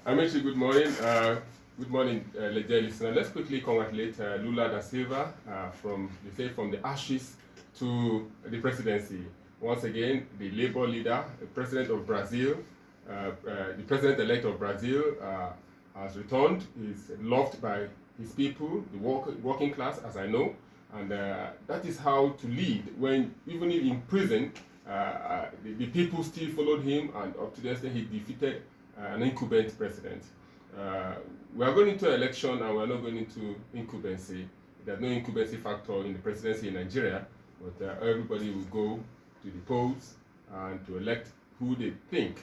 Amici, good morning. Good morning, dear listener. Let's quickly congratulate Lula da Silva from the ashes to the presidency. Once again, the Labour leader, the president of Brazil, the president-elect of Brazil has returned. He's loved by his people, the working class, as I know, and that is how to lead. When even in prison, the people still followed him, and up to this day, he defeated an incumbent president. We are going into election and we are not going into incumbency. There's no incumbency factor in the presidency in Nigeria, but everybody will go to the polls and to elect who they think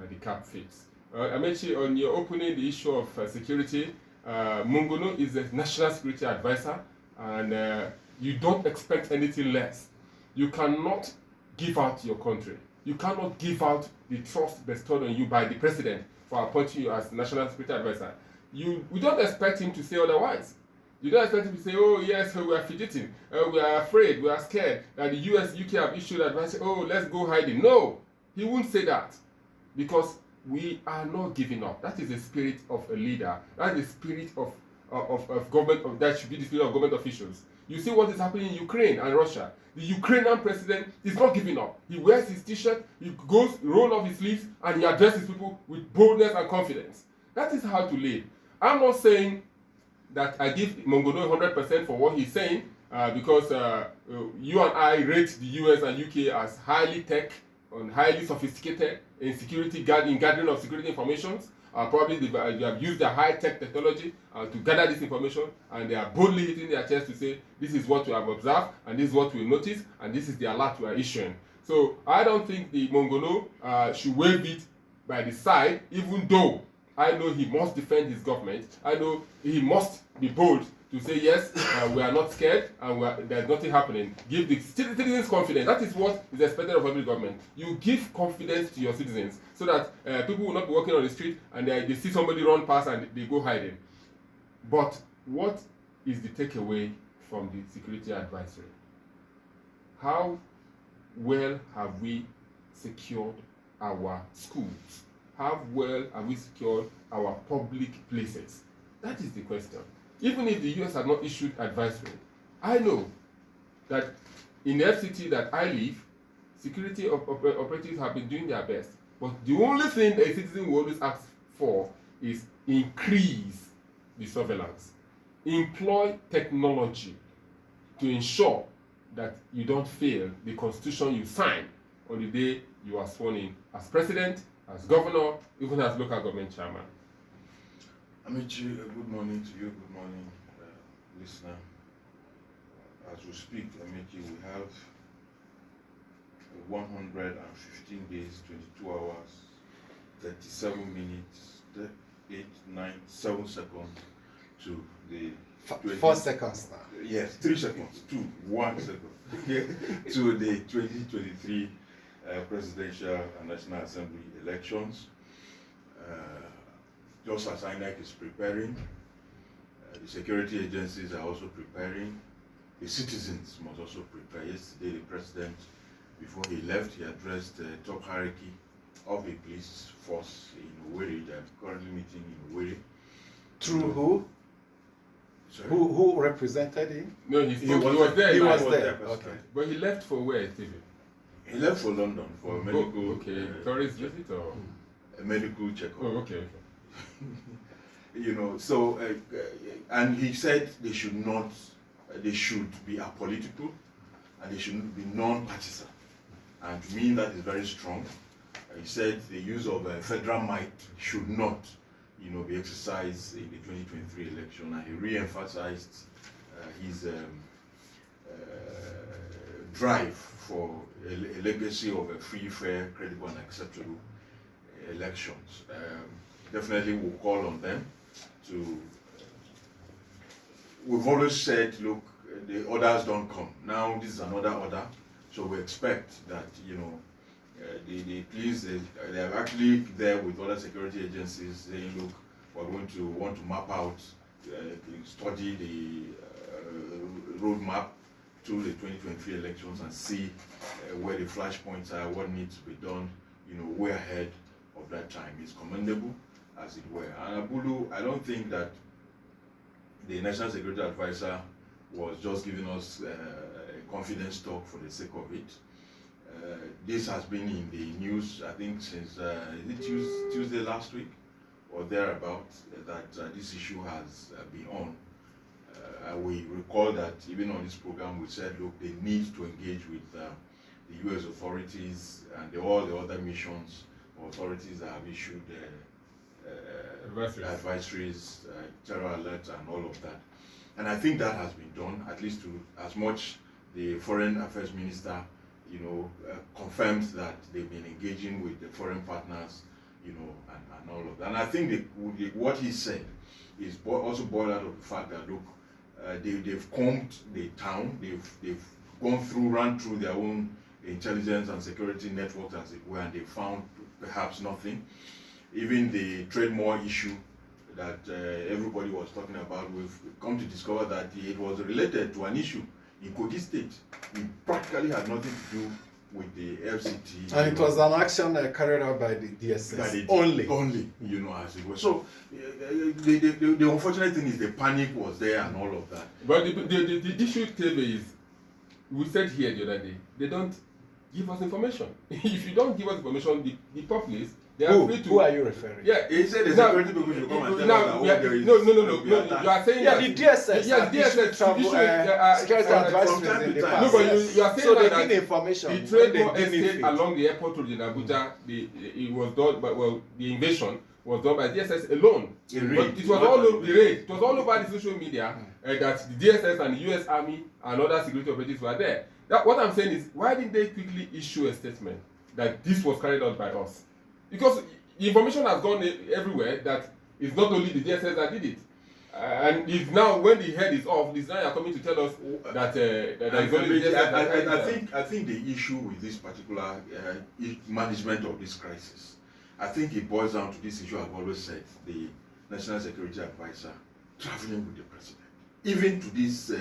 the cap fits. Amechi, on your opening the issue of security, Mongono is a national security advisor, and you don't expect anything less. You cannot give out your country. You cannot give out the trust bestowed on you by the president for appointing you as national security advisor. We don't expect him to say otherwise. You don't expect him to say, oh yes, we are fidgeting, we are afraid, we are scared that the US, UK have issued advice, oh let's go hiding. No, he won't say that, because we are not giving up. That is the spirit of a leader. That is the spirit of government, that should be the spirit of government officials. You see what is happening in Ukraine and Russia. The Ukrainian president is not giving up. He wears his t-shirt, he goes, roll off his sleeves, and he addresses people with boldness and confidence. That is how to lead. I'm not saying that I give Mongono 100% for what he's saying, because you and I rate the US and UK as highly tech and highly sophisticated in gathering of security informations. Probably they have used their high-tech technology to gather this information, and they are boldly hitting their chest to say, this is what we have observed, and this is what we noticed, and this is the alert we are issuing. So I don't think the Mongono should wave it by the side, even though I know he must defend his government. I know he must be bold to say, yes, we are not scared, and there's nothing happening. Give the citizens confidence. That is what is expected of every government. You give confidence to your citizens so that people will not be walking on the street and they see somebody run past and they go hiding. But what is the takeaway from the security advisory? How well have we secured our schools? How well have we secured our public places? That is the question. Even if the US had not issued advisory, I know that in the FCT that I live, security operatives have been doing their best. But the only thing a citizen will always ask for is increase the surveillance. Employ technology to ensure that you don't fail the constitution you sign on the day you are sworn in as president, as governor, even as local government chairman. Amici, good morning to you, good morning, listener. As we speak, Amici, we have 115 days, 22 hours, 37 minutes, 8, 9, 7 seconds to the 4 seconds now. Yes, 3 seconds, 2, 1 second to the 2023 presidential and National Assembly elections. Just as INEC is preparing, the security agencies are also preparing. The citizens must also prepare. Yesterday, the president, before he left, he addressed the top hierarchy of the police force in Owerri. They are currently meeting in Owerri. Through who? Sorry? Who represented him? No, he was there. He was there. Okay. But he left for where, Stephen? He left for London for a medical, tourist visit or a medical checkup. Oh, okay. You know, so and he said they should be apolitical, and they should be non-partisan. And to me, that is very strong. He said the use of federal might should not, be exercised in the 2023 election, and he re-emphasized his drive for a legacy of a free, fair, credible, and acceptable elections. Definitely we'll call on them to. We've always said, look, the orders don't come. Now this is another order, so we expect that, the police, they are actually there with other security agencies saying, look, we're going to want to map out, study the roadmap to the 2023 elections and see where the flashpoints are, what needs to be done, way ahead of that time. It's commendable. as it were. And Abulu, I don't think that the National Security Advisor was just giving us a confidence talk for the sake of it. This has been in the news, I think, since Tuesday last week or thereabout, that this issue has been on. We recall that even on this program we said, look, they need to engage with the US authorities and all the other missions or authorities that have issued advisories, terror alerts and all of that. And I think that has been done, at least to as much the Foreign Affairs Minister, confirmed that they've been engaging with the foreign partners, and all of that. And I think what he said is also boiled out of the fact that, look, they've combed the town, they've ran through their own intelligence and security networks, as it were, and they found perhaps nothing. Even the trade war issue that everybody was talking about, we've come to discover that it was related to an issue in Kogi State. It practically had nothing to do with the FCT. And it was an action carried out by the DSS only, as it was. So the unfortunate thing is the panic was there and all of that. But the issue, Tebe, is, we said here the other day, they don't give us information. If you don't give us information, the populace, they are free to. Who are you referring? Yeah, he said the security people should come and tell us that there is. No. You are saying that. The DSS. Yes, DSS travel security advisories in the past. No, but you are saying so that they give information. The trade war estate along the airport road in Abuja, it was done, but the invasion was done by DSS alone. But it was all over the raid. It was all over the social media that the DSS and the US Army and other security operatives were there. What I'm saying is, why didn't they quickly issue a statement that this was carried out by us? Because the information has gone everywhere that it's not only the DSS that did it. And if now, when the head is off, this now you are coming to tell us that it's only the DSS that carried it. I think the issue with this particular management of this crisis, I think it boils down to this issue I've always said, the National Security Advisor traveling with the president. Even to this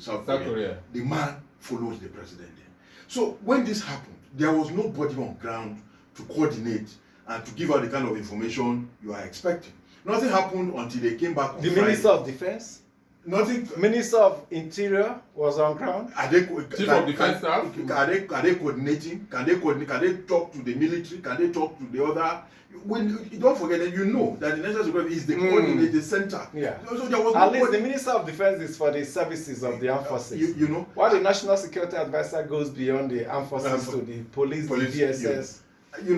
South Korea, the man follows the president there. So when this happened, there was nobody on ground to coordinate and to give out the kind of information you are expecting. Nothing happened until they came back on the Friday. Minister of Defense? Nothing. Minister of Interior was on ground? Chief of Defense Staff? Are they coordinating? Can they talk to the military? Can they talk to the other? Don't forget that that the National Security is the coordinated center. Yeah. So there was at least the Minister of Defense is for the services of the armed forces. While the National Security Advisor goes beyond the armed forces to the police, the DSS.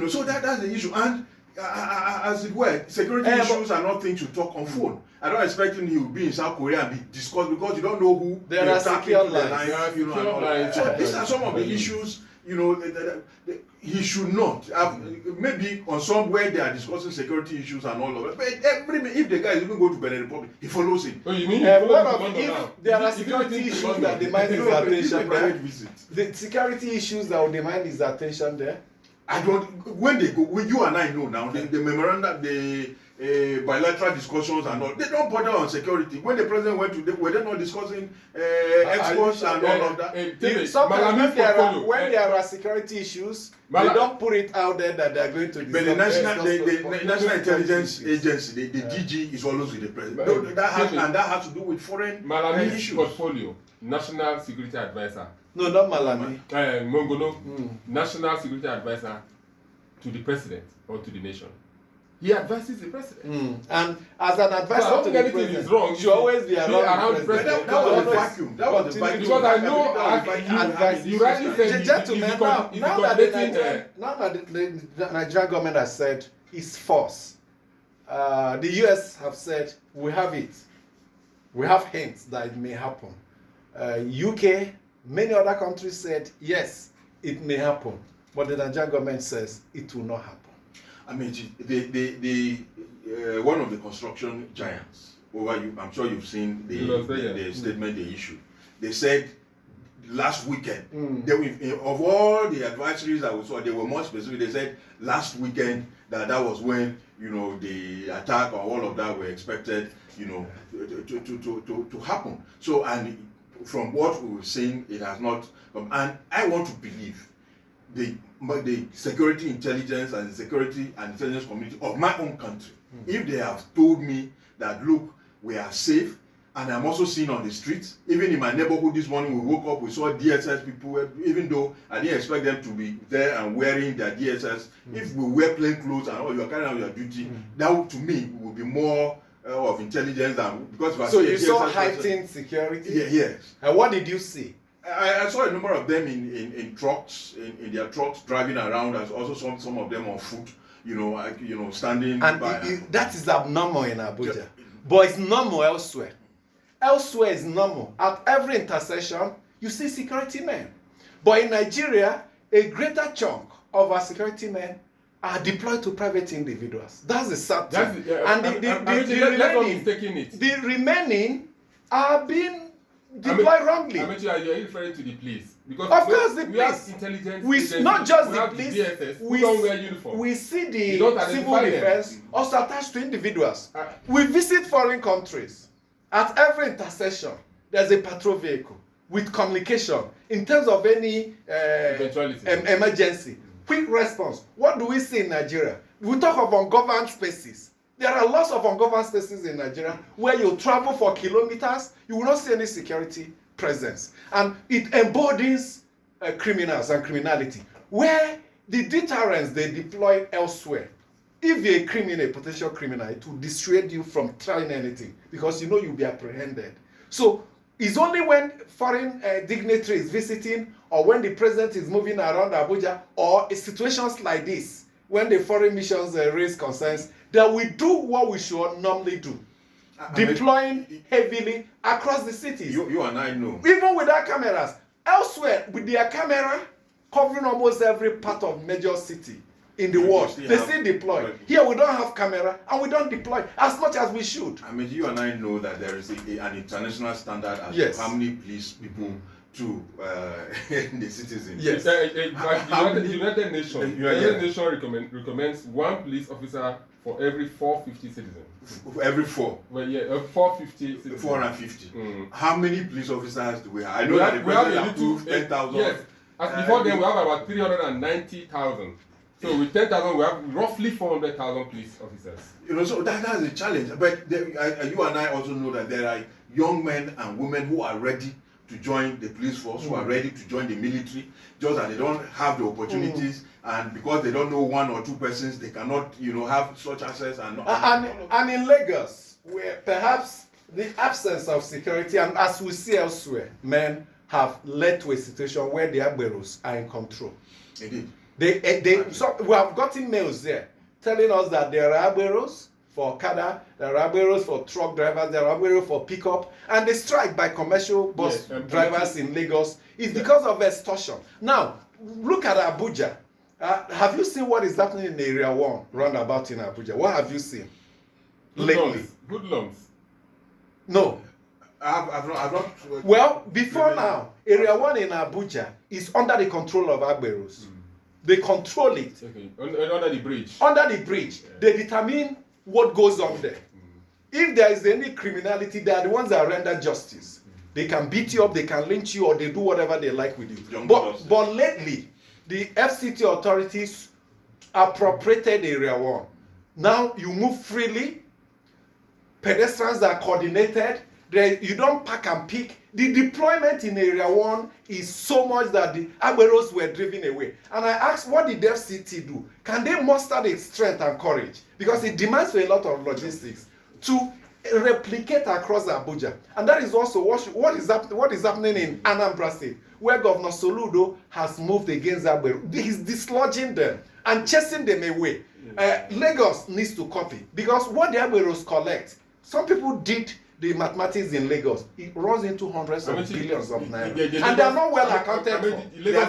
So that's the issue. And as it were, security issues are not things you talk on phone. I don't expect him he will be in South Korea and be discussed because you don't know who there are secure lines. So these are some of the issues. He should not have, maybe on some where they are discussing security issues and all of it. But if the guy is even going to Benin Republic, he follows him. Oh, you mean if there are security issues that demand his attention there, the security issues that will demand his attention there. When they go, you and I know now, the memorandum, the bilateral discussions and all, they don't bother on security. When the president went to, were they not discussing exports and all of that? Sometimes when there are security issues, they don't put it out there that they are going to discuss. But the National Intelligence Agency, the DG, is always with the president. That has to do with foreign issues. Portfolio, National Security Advisor. No, not Malami. Mongono, National Security Advisor to the president or to the nation. He advises the president. And as an advisor to the president, is wrong, should always be around the president. That was the vacuum. That was the vacuum. Because I know, you rightly said, gentlemen, now that the Nigerian government has said it's force, the US have said we have it. We have hints that it may happen. UK, many other countries said yes, it may happen, but the Nigerian government says it will not happen. I mean, one of the construction giants I'm sure you've seen the statement they issued. They said last weekend, of all the advisories that we saw, they were more specific. They said last weekend that was when the attack or all of that were expected to happen. So, and from what we've seen, it has not. And I want to believe the security intelligence and the security and intelligence community of my own country, if they have told me that, look, we are safe, and I'm also seeing on the streets, even in my neighborhood this morning, we woke up, we saw DSS people, even though I didn't expect them to be there and wearing their DSS. If we wear plain clothes and you are carrying out your duty, that would, to me, would be more of intelligence than, because if I So see a you saw DSS heightened security? yes. And what did you see? I saw a number of them in trucks, in their trucks driving around, and also some of them on foot, standing And by. that is abnormal in Abuja. But it's normal elsewhere. Elsewhere is normal. At every intersection, you see security men. But in Nigeria, a greater chunk of our security men are deployed to private individuals. That's the sad thing. And the remaining are being deployed wrongly. Amechi, are you referring to the police? Because of course, the we police. have intelligence. We not just the police. DSS, who don't wear uniform. We see the civil defense also attached to individuals. We visit foreign countries. At every intersection, there's a patrol vehicle with communication in terms of any emergency. Quick response. What do we see in Nigeria? We talk of ungoverned spaces. There are lots of ungoverned spaces in Nigeria where you travel for kilometers, you will not see any security presence. And it emboldens criminals and criminality. Where the deterrence they deploy elsewhere, if you're a criminal, a potential criminal, it will dissuade you from trying anything because you know you'll be apprehended. So it's only when foreign dignitary is visiting or when the president is moving around Abuja or in situations like this, when the foreign missions raise concerns, that we do what we should normally do. Deploying heavily across the cities. You and I know. Even without cameras. Elsewhere, with their camera covering almost every part of major city in the world, they still deploy. Here we don't have camera and we don't deploy as much as we should. I mean, you and I know that there is an international standard as to how many police people to the citizens. Yes. The United Nations recommends one police officer for every 450 citizens. Every 4? Well, yeah, 450 citizens. 450. How many police officers do we have? I know that the president approved 10,000. Yes. As before then, we have about 390,000. So with 10,000, we have roughly 400,000 police officers. So that's a challenge. But you and I also know that there are young men and women who are ready to join the police force, who are ready to join the military, just that they don't have the opportunities, and because they don't know one or two persons, they cannot, have such access. And in Lagos, where perhaps the absence of security, and as we see elsewhere, men have led to a situation where the Agberos are in control. Indeed. So we have gotten mails there telling us that there are Agberos for Okada, there are Agberos for truck drivers, there are Agberos for pickup, and the strike by commercial bus drivers in Lagos is because of extortion. Now, look at Abuja. Have you seen what is happening in Area 1 roundabout in Abuja? What have you seen lately? Hoodlums. No. I've not. Well, before now, Area 1 in Abuja is under the control of Agberos. They control it. Okay. Under the bridge. Under the bridge. Yeah. They determine what goes on there. If there is any criminality, they are the ones that render justice. They can beat you up, they can lynch you, or they do whatever they like with you. But lately, the FCT authorities appropriated Area 1. Now you move freely. Pedestrians are coordinated. You don't pack and pick. The deployment in Area 1 is so much that the Agberos were driven away. And I asked, what did the FCT do? Can they muster the strength and courage? Because it demands a lot of logistics to replicate across Abuja. And that is also what is happening in Anambra State, where Governor Soludo has moved against Agberos. He's dislodging them and chasing them away. Lagos needs to copy, because what the Agberos collect, some people did the mathematics in Lagos, it runs into hundreds of billions of naira. And they are not well accounted for. Lagos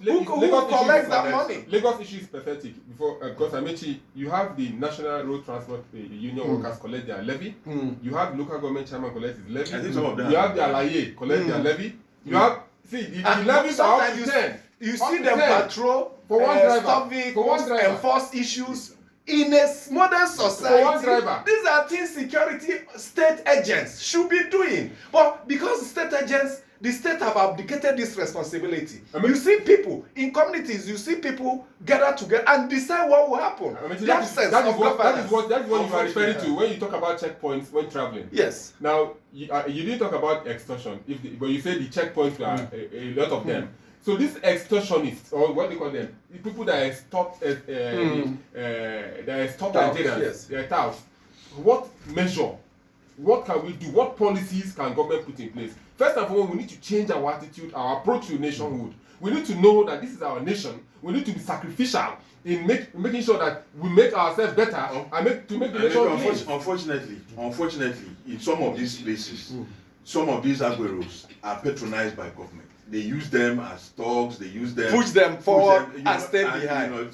Who collects that money? Lagos issue is pathetic. Because Amechi, you have the National Road Transport Union workers collect their levy. You have local government chairman collect his levy. I think some of them. You have the Alaye collect their levy. You have the levies are up to 10. You see them patrol, for one driver, stop vehicles, enforce issues. In a modern society, these are things security state agents should be doing. But because state agents, the state have abdicated this responsibility. You see people in communities, you see people gather together and decide what will happen. That is what you are referring to when you talk about checkpoints when traveling. Yes. Now, you didn't talk about extortion, but you said the checkpoints were a lot of them. So these extortionists, or what they call them, the people that extort Nigerians, yes. their touts, what measure, what can we do, what policies can government put in place? First and foremost, we need to change our attitude, our approach to nationhood. We need to know that this is our nation. We need to be sacrificial in making sure that we make ourselves better and make the nation great. Unfortunately, in some of these places, some of these agueros are patronized by government. They use them as thugs. They use them, push them forward, and stay behind.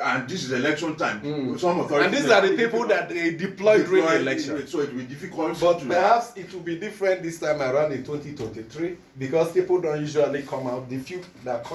And this is election time. Some authorities, and these are the people that they deploy during the election. So it will be difficult. But perhaps it will be different this time around in 2023 because people don't usually come out. The few that come